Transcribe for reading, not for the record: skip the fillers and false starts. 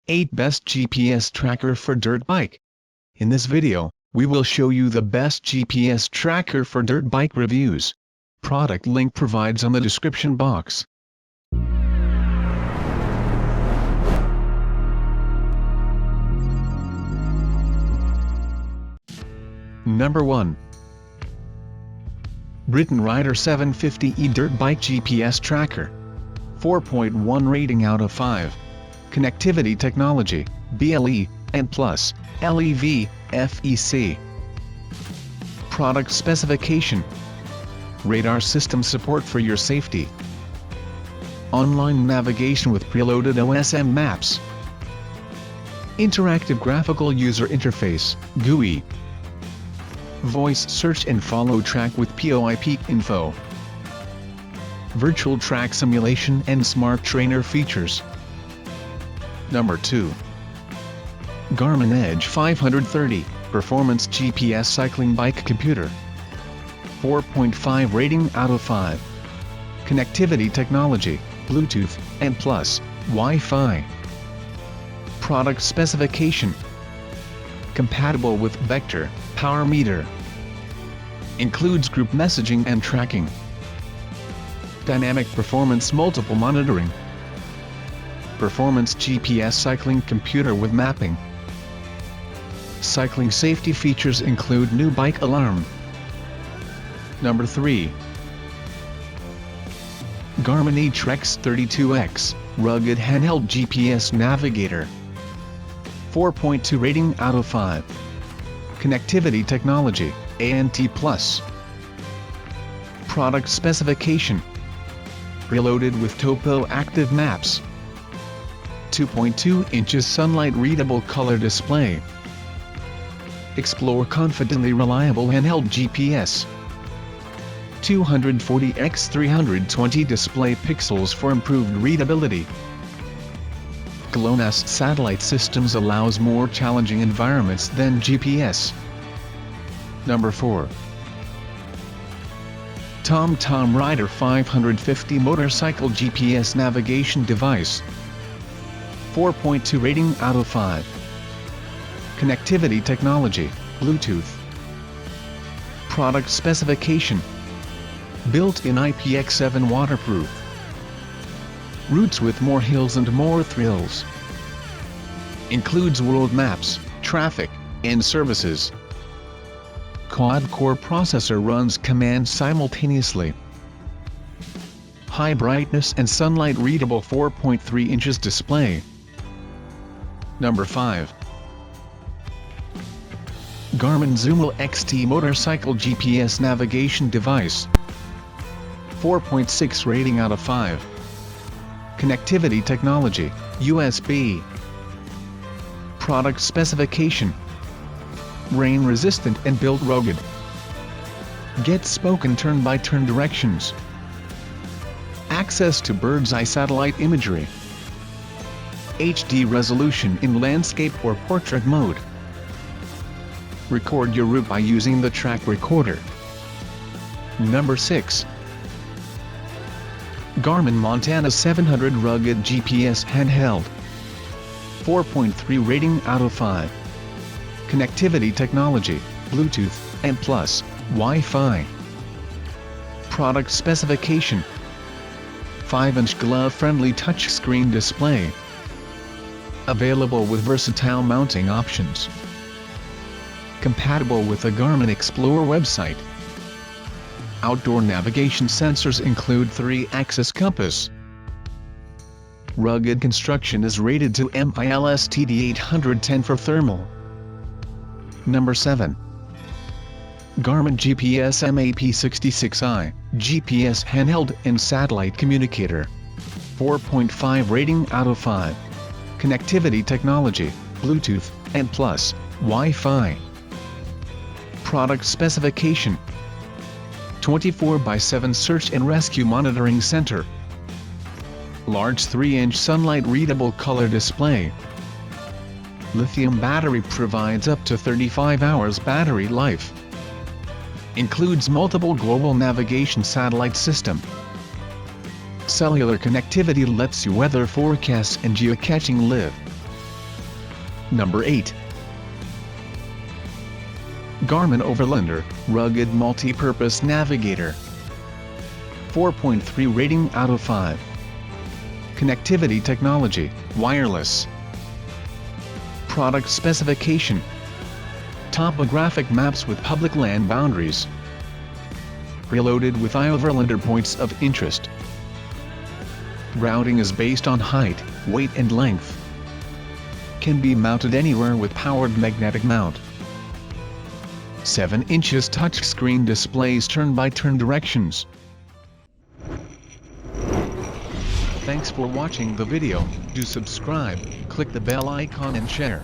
8 Best GPS Tracker for Dirt Bike. In this video, we will show you the best GPS tracker for dirt bike reviews. Product link provides on the description box. Number 1. Briton Rider 750e Dirt Bike GPS Tracker. 4.1 rating out of 5. Connectivity technology, BLE, and plus, LEV, FEC. Product specification. Radar system support for your safety. Online navigation with preloaded OSM maps. Interactive graphical user interface, GUI. Voice search and follow track with POI info. Virtual track simulation and smart trainer features. Number 2. Garmin Edge 530, Performance GPS Cycling Bike Computer. 4.5 rating out of 5. Connectivity technology, Bluetooth, and plus, Wi-Fi. Product specification. Compatible with Vector, Power Meter. Includes group messaging and tracking. Dynamic performance multiple monitoring. Performance GPS cycling computer with mapping. Cycling safety features include new bike alarm. Number 3. Garmin HRX 32X, rugged handheld GPS navigator. 4.2 rating out of 5. Connectivity technology, ANT+. Product specification. Preloaded with Topo Active Maps. 2.2 inches sunlight readable color display. Explore confidently reliable handheld GPS. 240x320 display pixels for improved readability. GLONASS satellite systems allows more challenging environments than GPS. Number 4. TomTom Rider 550 motorcycle GPS navigation device. 4.2 rating out of 5. Connectivity technology, Bluetooth. Product specification. Built-in IPX7 waterproof. Routes with more hills and more thrills. Includes world maps, traffic, and services. Quad-core processor runs commands simultaneously. High brightness and sunlight readable 4.3 inches display. Number 5. Garmin Zoomo XT motorcycle GPS navigation device. 4.6 rating out of 5. Connectivity technology, USB. Product specification. Rain resistant and built rugged. Get spoken turn-by-turn directions. Access to bird's eye satellite imagery. HD resolution in landscape or portrait mode. Record your route by using the track recorder. Number 6. Garmin Montana 700 rugged GPS handheld. 4.3 rating out of 5. Connectivity technology, Bluetooth, and plus, Wi-Fi. Product specification. 5-inch glove-friendly touchscreen display. Available with versatile mounting options. Compatible with the Garmin Explorer website. Outdoor navigation sensors include 3-axis compass. Rugged construction is rated to MILSTD 810 for thermal. Number 7. Garmin GPS MAP66i, GPS handheld and satellite communicator. 4.5 rating out of 5. Connectivity technology, Bluetooth, and plus, Wi-Fi. Product specification. 24/7 search and rescue monitoring center. Large 3-inch sunlight readable color display. Lithium battery provides up to 35 hours battery life. Includes multiple global navigation satellite system. Cellular connectivity lets you weather forecasts and geocaching live. Number 8. Garmin Overlander Rugged Multi-Purpose Navigator. 4.3 rating out of 5. Connectivity technology, wireless. Product specification: topographic maps with public land boundaries. Preloaded with iOverlander points of interest. Routing is based on height, weight and length. Can be mounted anywhere with powered magnetic mount. 7 inches touchscreen displays turn-by-turn directions. Thanks for watching the video. Do subscribe, click the bell icon and share.